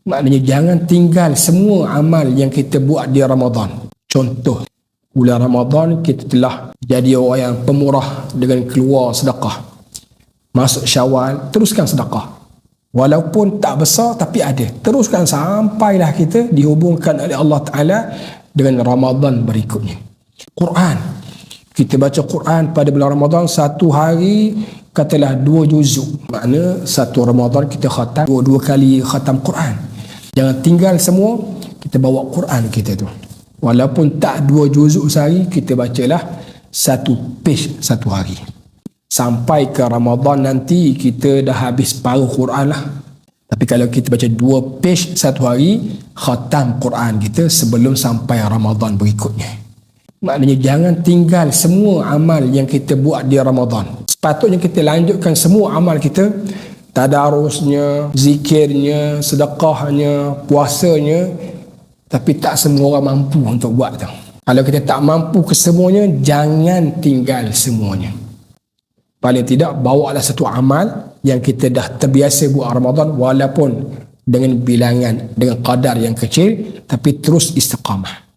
Maknanya jangan tinggal semua amal yang kita buat di Ramadan. Contoh, bulan Ramadan kita telah jadi orang yang pemurah dengan keluar sedekah. Masuk Syawal, teruskan sedekah. Walaupun tak besar tapi ada. Teruskan sampailah kita dihubungkan oleh Allah Ta'ala dengan Ramadan berikutnya. Quran. Kita baca Quran pada bulan Ramadan satu hari katalah 2 juzuk. Makna satu Ramadan kita khatam 2 kali khatam Quran. Jangan tinggal semua, kita bawa Quran kita tu. Walaupun tak 2 juzuk sehari, kita bacalah 1 page satu hari. Sampai ke Ramadan nanti kita dah habis paruh Quran lah. Tapi kalau kita baca 2 page satu hari, khatam Quran kita sebelum sampai Ramadan berikutnya. Maknanya jangan tinggal semua amal yang kita buat di Ramadan. Sepatutnya kita lanjutkan semua amal kita, tadarusnya, zikirnya, sedekahnya, puasanya, tapi tak semua orang mampu untuk buat tu. Kalau kita tak mampu ke semuanya, jangan tinggal semuanya. Paling tidak, bawalah satu amal yang kita dah terbiasa buat Ramadan, walaupun dengan bilangan, dengan kadar yang kecil, tapi terus istiqamah.